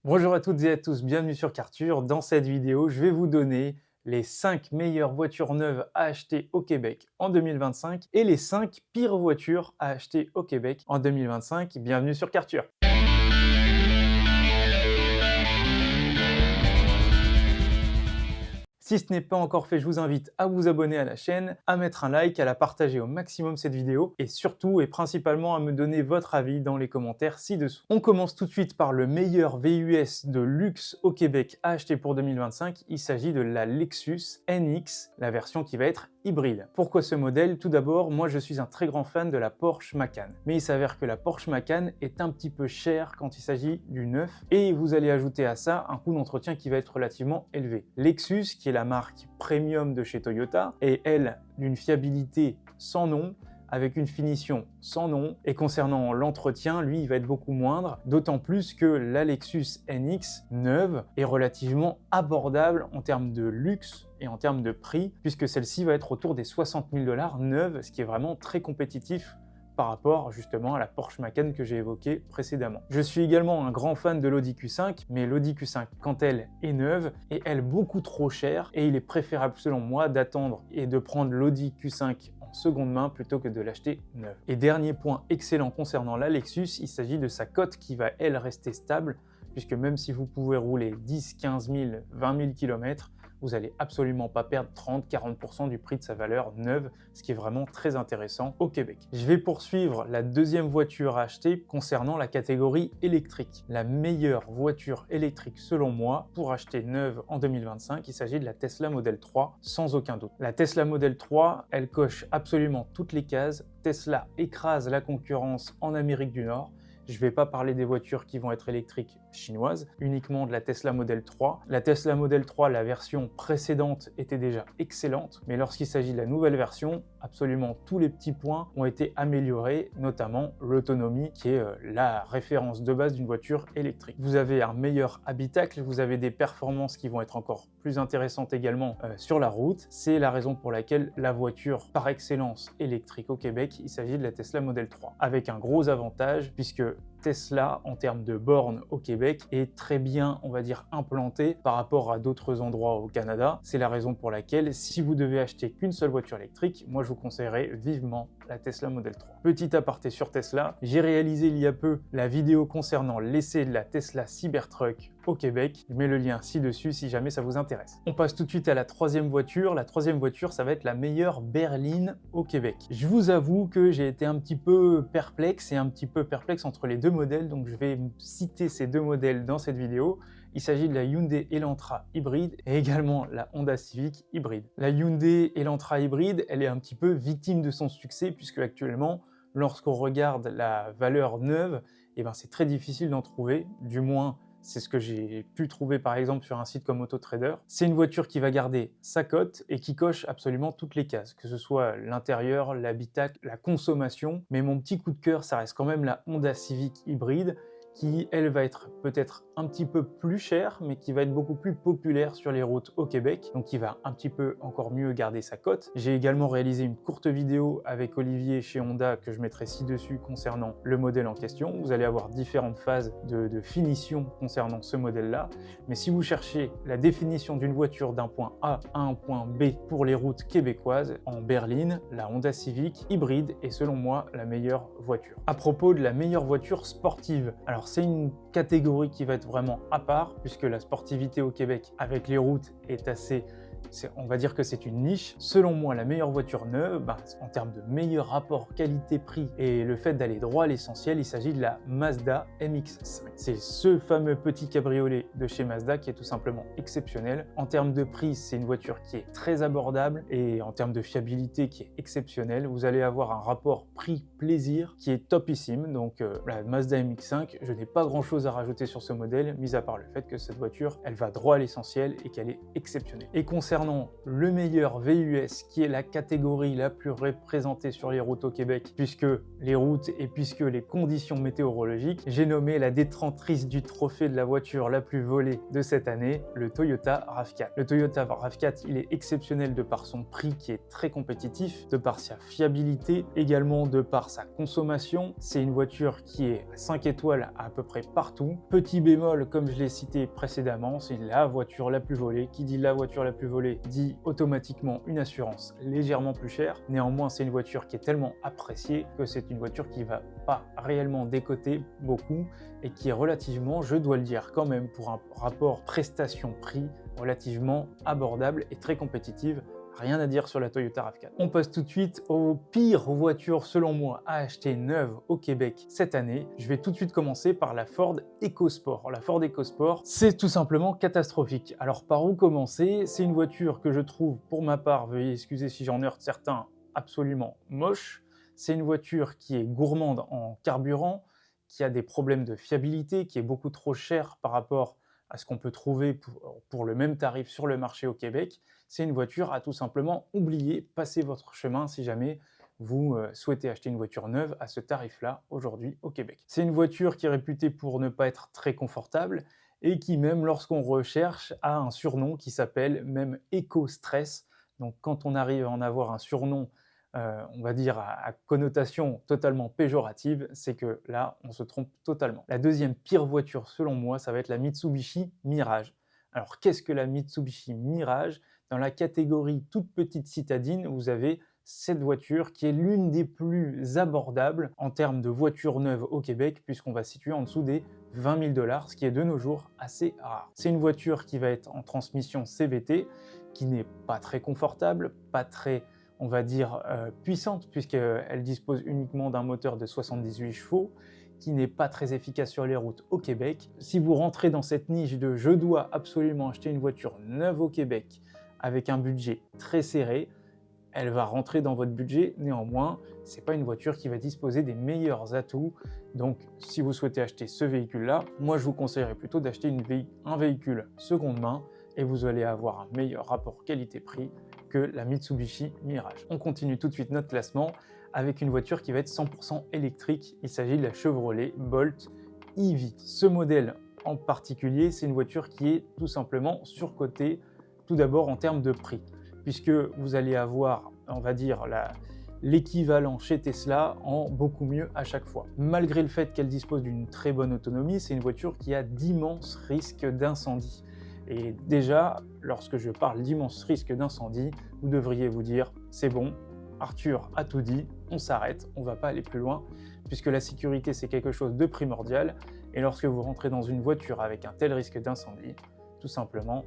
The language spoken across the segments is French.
Bonjour à toutes et à tous, bienvenue sur Carture. Dans cette vidéo, je vais vous donner les 5 meilleures voitures neuves à acheter au Québec en 2025 et les 5 pires voitures à acheter au Québec en 2025. Bienvenue sur Carture. Si ce n'est pas encore fait, je vous invite à vous abonner à la chaîne, à mettre un like, à la partager au maximum cette vidéo et surtout et principalement à me donner votre avis dans les commentaires ci-dessous. On commence tout de suite par le meilleur VUS de luxe au Québec à acheter pour 2025. Il s'agit de la Lexus NX, la version qui va être hybride. Pourquoi ce modèle? Tout d'abord, moi je suis un très grand fan de la Porsche Macan. Mais il s'avère que la Porsche Macan est un petit peu chère quand il s'agit du neuf et vous allez ajouter à ça un coût d'entretien qui va être relativement élevé. Lexus, qui est la marque premium de chez Toyota, est elle d'une fiabilité sans nom, avec une finition sans nom, et concernant l'entretien, lui, il va être beaucoup moindre, d'autant plus que la Lexus NX neuve est relativement abordable en termes de luxe et en termes de prix, puisque celle-ci va être autour des 60 000 $ neuve, ce qui est vraiment très compétitif par rapport justement à la Porsche Macan que j'ai évoquée précédemment. Je suis également un grand fan de l'Audi Q5, mais l'Audi Q5, quand elle est neuve, est elle beaucoup trop chère et il est préférable selon moi d'attendre et de prendre l'Audi Q5 en seconde main plutôt que de l'acheter neuve. Et dernier point excellent concernant la Lexus, il s'agit de sa cote qui va elle rester stable, puisque même si vous pouvez rouler 10, 15 000, 20 000 km, vous n'allez absolument pas perdre 30-40% du prix de sa valeur neuve, ce qui est vraiment très intéressant au Québec. Je vais poursuivre la deuxième voiture à acheter concernant la catégorie électrique. La meilleure voiture électrique selon moi pour acheter neuve en 2025, il s'agit de la Tesla Model 3 sans aucun doute. La Tesla Model 3, elle coche absolument toutes les cases. Tesla écrase la concurrence en Amérique du Nord. Je ne vais pas parler des voitures qui vont être électriques chinoises, uniquement de la Tesla Model 3. La Tesla Model 3, la version précédente était déjà excellente, mais lorsqu'il s'agit de la nouvelle version, absolument tous les petits points ont été améliorés, notamment l'autonomie qui est la référence de base d'une voiture électrique. Vous avez un meilleur habitacle, vous avez des performances qui vont être encore plus intéressantes également sur la route. C'est la raison pour laquelle la voiture par excellence électrique au Québec, il s'agit de la Tesla Model 3, avec un gros avantage puisque Tesla, en termes de bornes au Québec, est très bien, on va dire, implanté par rapport à d'autres endroits au Canada. C'est la raison pour laquelle, si vous devez acheter qu'une seule voiture électrique, moi je vous conseillerais vivement la Tesla Model 3. Petit aparté sur Tesla, j'ai réalisé il y a peu la vidéo concernant l'essai de la Tesla Cybertruck au Québec. Je mets le lien ci-dessus si jamais ça vous intéresse. On passe tout de suite à la troisième voiture. La troisième voiture, ça va être la meilleure berline au Québec. Je vous avoue que j'ai été un petit peu perplexe entre les deux modèles, donc je vais citer ces deux modèles dans cette vidéo. Il s'agit de la Hyundai Elantra hybride et également la Honda Civic hybride. La Hyundai Elantra hybride, elle est un petit peu victime de son succès puisque actuellement, lorsqu'on regarde la valeur neuve, c'est très difficile d'en trouver, du moins c'est ce que j'ai pu trouver par exemple sur un site comme Autotrader. C'est une voiture qui va garder sa cote et qui coche absolument toutes les cases, que ce soit l'intérieur, l'habitacle, la consommation. Mais mon petit coup de cœur, ça reste quand même la Honda Civic hybride qui, elle, va être peut-être un petit peu plus chère, mais qui va être beaucoup plus populaire sur les routes au Québec, donc qui va un petit peu encore mieux garder sa cote. J'ai également réalisé une courte vidéo avec Olivier chez Honda que je mettrai ci-dessus concernant le modèle en question. Vous allez avoir différentes phases de finition concernant ce modèle-là, mais si vous cherchez la définition d'une voiture d'un point A à un point B pour les routes québécoises, en berline, la Honda Civic hybride est selon moi la meilleure voiture. À propos de la meilleure voiture sportive, alors c'est une catégorie qui va être vraiment à part, puisque la sportivité au Québec avec les routes est assez... on va dire que c'est une niche. Selon moi, la meilleure voiture neuve, en termes de meilleur rapport qualité-prix et le fait d'aller droit à l'essentiel, il s'agit de la Mazda MX-5. C'est ce fameux petit cabriolet de chez Mazda qui est tout simplement exceptionnel. En termes de prix, c'est une voiture qui est très abordable et en termes de fiabilité qui est exceptionnelle. Vous allez avoir un rapport prix-plaisir qui est topissime. Donc la Mazda MX-5, je n'ai pas grand-chose à rajouter sur ce modèle, mis à part le fait que cette voiture, elle va droit à l'essentiel et qu'elle est exceptionnelle. Et Concernant le meilleur VUS, qui est la catégorie la plus représentée sur les routes au Québec, puisque les routes et puisque les conditions météorologiques, j'ai nommé la détentrice du trophée de la voiture la plus volée de cette année, le Toyota RAV4. Le Toyota RAV4, il est exceptionnel de par son prix qui est très compétitif, de par sa fiabilité, également de par sa consommation. C'est une voiture qui est 5 étoiles à peu près partout. Petit bémol, comme je l'ai cité précédemment, c'est la voiture la plus volée. Qui dit la voiture la plus volée dit automatiquement une assurance légèrement plus chère. Néanmoins, c'est une voiture qui est tellement appréciée que c'est une voiture qui va pas réellement décoter beaucoup et qui est relativement, je dois le dire quand même, pour un rapport prestation-prix relativement abordable et très compétitive. Rien à dire sur la Toyota RAV4. On passe tout de suite aux pires voitures selon moi à acheter neuves au Québec cette année. Je vais tout de suite commencer par la Ford EcoSport. La Ford EcoSport, c'est tout simplement catastrophique. Alors par où commencer? C'est une voiture que je trouve, pour ma part, veuillez excuser si j'en heurte certains, absolument moche. C'est une voiture qui est gourmande en carburant, qui a des problèmes de fiabilité, qui est beaucoup trop chère par rapport à ce qu'on peut trouver pour le même tarif sur le marché au Québec. C'est une voiture à tout simplement oublier, passez votre chemin si jamais vous souhaitez acheter une voiture neuve à ce tarif-là aujourd'hui au Québec. C'est une voiture qui est réputée pour ne pas être très confortable et qui même lorsqu'on recherche a un surnom qui s'appelle même Eco-Stress. Donc quand on arrive à en avoir un surnom on va dire à connotation totalement péjorative, c'est que là, on se trompe totalement. La deuxième pire voiture, selon moi, ça va être la Mitsubishi Mirage. Alors, qu'est-ce que la Mitsubishi Mirage? Dans la catégorie toute petite citadine, vous avez cette voiture qui est l'une des plus abordables en termes de voitures neuves au Québec, puisqu'on va situer en dessous des 20 000 $, ce qui est de nos jours assez rare. C'est une voiture qui va être en transmission CVT, qui n'est pas très confortable, pas très on va dire puissante, puisqu'elle dispose uniquement d'un moteur de 78 chevaux, qui n'est pas très efficace sur les routes au Québec. Si vous rentrez dans cette niche de « je dois absolument acheter une voiture neuve au Québec » avec un budget très serré, elle va rentrer dans votre budget. Néanmoins, ce n'est pas une voiture qui va disposer des meilleurs atouts. Donc, si vous souhaitez acheter ce véhicule-là, moi je vous conseillerais plutôt d'acheter un véhicule seconde main et vous allez avoir un meilleur rapport qualité-prix que la Mitsubishi Mirage. On continue tout de suite notre classement avec une voiture qui va être 100% électrique. Il s'agit de la Chevrolet Bolt EV. Ce modèle en particulier, c'est une voiture qui est tout simplement surcotée, tout d'abord en termes de prix, puisque vous allez avoir, on va dire, l'équivalent chez Tesla en beaucoup mieux à chaque fois. Malgré le fait qu'elle dispose d'une très bonne autonomie, c'est une voiture qui a d'immenses risques d'incendie. Et déjà, lorsque je parle d'immenses risques d'incendie, vous devriez vous dire « c'est bon, Arthur a tout dit, on s'arrête, on ne va pas aller plus loin », puisque la sécurité c'est quelque chose de primordial, et lorsque vous rentrez dans une voiture avec un tel risque d'incendie, tout simplement,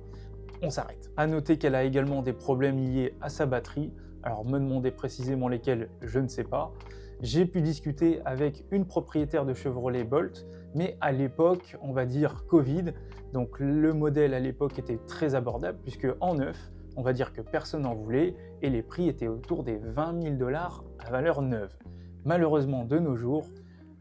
on s'arrête. À noter qu'elle a également des problèmes liés à sa batterie, alors me demander précisément lesquels, je ne sais pas. J'ai pu discuter avec une propriétaire de Chevrolet Bolt, mais à l'époque, on va dire Covid, donc le modèle à l'époque était très abordable, puisque en neuf, on va dire que personne n'en voulait, et les prix étaient autour des 20 000 $ à valeur neuve. Malheureusement, de nos jours,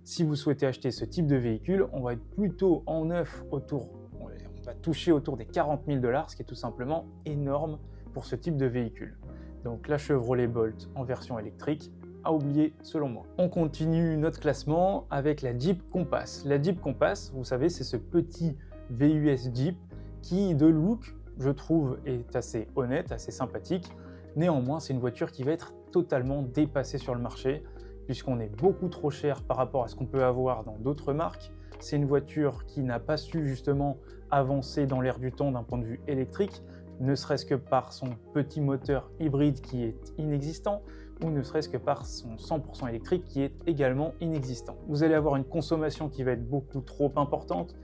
si vous souhaitez acheter ce type de véhicule, on va être plutôt en neuf on va toucher autour des 40 000 $, ce qui est tout simplement énorme pour ce type de véhicule. Donc la Chevrolet Bolt en version électrique, à oublier selon moi. On continue notre classement avec la Jeep Compass. La Jeep Compass, vous savez, c'est ce petit VUS Jeep qui, de look, je trouve, est assez honnête, assez sympathique. Néanmoins, c'est une voiture qui va être totalement dépassée sur le marché, puisqu'on est beaucoup trop cher par rapport à ce qu'on peut avoir dans d'autres marques. C'est une voiture qui n'a pas su justement avancer dans l'air du temps d'un point de vue électrique, ne serait-ce que par son petit moteur hybride qui est inexistant, ou ne serait-ce que par son 100% électrique qui est également inexistant. Vous allez avoir une consommation qui va être beaucoup trop importante,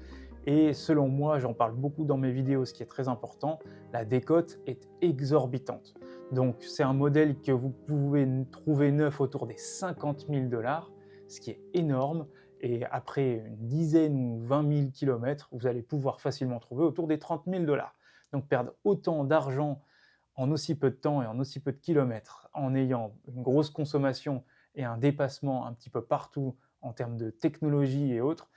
et selon moi, j'en parle beaucoup dans mes vidéos, ce qui est très important, la décote est exorbitante. Donc c'est un modèle que vous pouvez trouver neuf autour des 50 000 $, ce qui est énorme, et après une dizaine ou 20 000 km, vous allez pouvoir facilement trouver autour des 30 000 $. Donc perdre autant d'argent en aussi peu de temps et en aussi peu de kilomètres, en ayant une grosse consommation et un dépassement un petit peu partout en termes de technologie et autres,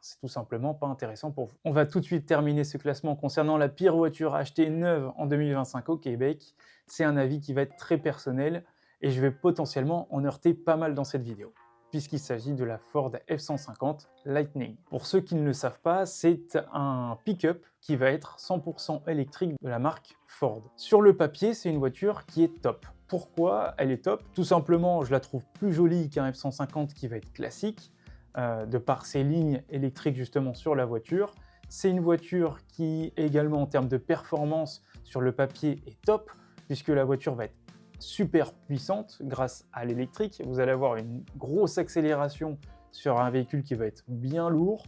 c'est tout simplement pas intéressant pour vous. On va tout de suite terminer ce classement concernant la pire voiture achetée neuve en 2025 au Québec. C'est un avis qui va être très personnel et je vais potentiellement en heurter pas mal dans cette vidéo, puisqu'il s'agit de la Ford F-150 Lightning. Pour ceux qui ne le savent pas, c'est un pick-up qui va être 100% électrique de la marque Ford. Sur le papier, c'est une voiture qui est top. Pourquoi elle est top? Tout simplement, je la trouve plus jolie qu'un F-150 qui va être classique, de par ses lignes électriques justement sur la voiture. C'est une voiture qui également en termes de performance sur le papier est top, puisque la voiture va être super puissante grâce à l'électrique. Vous allez avoir une grosse accélération sur un véhicule qui va être bien lourd,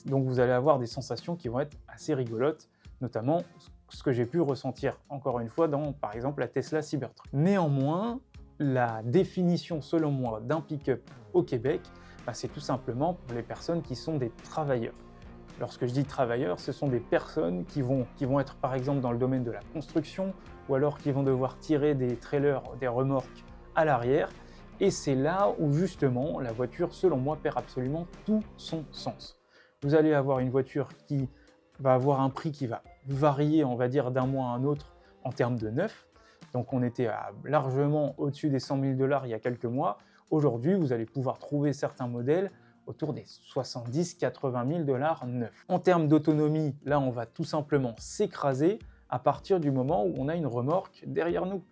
donc vous allez avoir des sensations qui vont être assez rigolotes, notamment ce que j'ai pu ressentir encore une fois dans par exemple la Tesla Cybertruck. Néanmoins, la définition selon moi d'un pick-up au Québec, c'est tout simplement pour les personnes qui sont des travailleurs. Lorsque je dis travailleurs, ce sont des personnes qui vont être par exemple dans le domaine de la construction ou alors qui vont devoir tirer des trailers, des remorques à l'arrière. Et c'est là où justement la voiture, selon moi, perd absolument tout son sens. Vous allez avoir une voiture qui va avoir un prix qui va varier, on va dire, d'un mois à un autre en termes de neuf. Donc on était largement au-dessus des 100 000 $ il y a quelques mois. Aujourd'hui, vous allez pouvoir trouver certains modèles autour des 70-80 000 $ neufs. En termes d'autonomie, là, on va tout simplement s'écraser à partir du moment où on a une remorque derrière nous.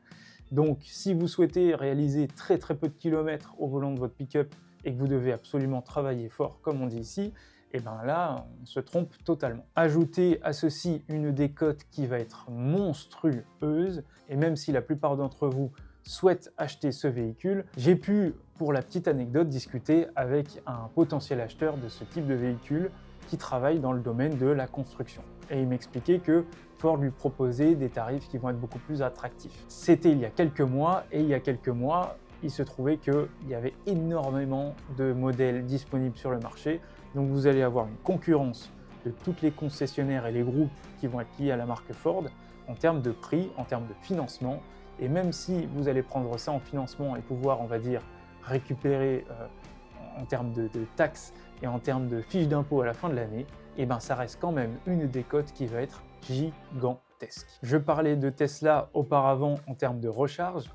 Donc, si vous souhaitez réaliser très peu de kilomètres au volant de votre pick-up et que vous devez absolument travailler fort, comme on dit ici, et bien là, on se trompe totalement. Ajoutez à ceci une décote qui va être monstrueuse, et même si la plupart d'entre vous souhaitent acheter ce véhicule, j'ai pu, pour la petite anecdote, discuter avec un potentiel acheteur de ce type de véhicule qui travaille dans le domaine de la construction. Et il m'expliquait que Ford lui proposait des tarifs qui vont être beaucoup plus attractifs. C'était il y a quelques mois, et il y a quelques mois, il se trouvait qu'il y avait énormément de modèles disponibles sur le marché. Donc vous allez avoir une concurrence de toutes les concessionnaires et les groupes qui vont être liés à la marque Ford en termes de prix, en termes de financement. Et même si vous allez prendre ça en financement et pouvoir, on va dire, récupérer en termes de taxes et en termes de fiches d'impôt à la fin de l'année, et ben ça reste quand même une décote qui va être gigantesque. Je parlais de Tesla auparavant en termes de recharge.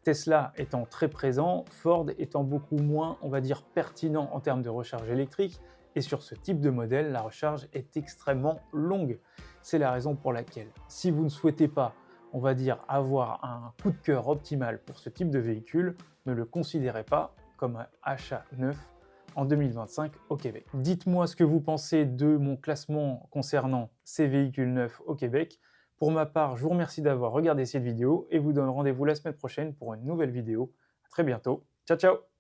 Tesla étant très présent, Ford étant beaucoup moins, on va dire, pertinent en termes de recharge électrique. Et sur ce type de modèle, la recharge est extrêmement longue. C'est la raison pour laquelle, si vous ne souhaitez pas, on va dire, avoir un coup de cœur optimal pour ce type de véhicule, ne le considérez pas comme un achat neuf en 2025 au Québec. Dites-moi ce que vous pensez de mon classement concernant ces véhicules neufs au Québec. Pour ma part, je vous remercie d'avoir regardé cette vidéo et vous donne rendez-vous la semaine prochaine pour une nouvelle vidéo. À très bientôt. Ciao, ciao!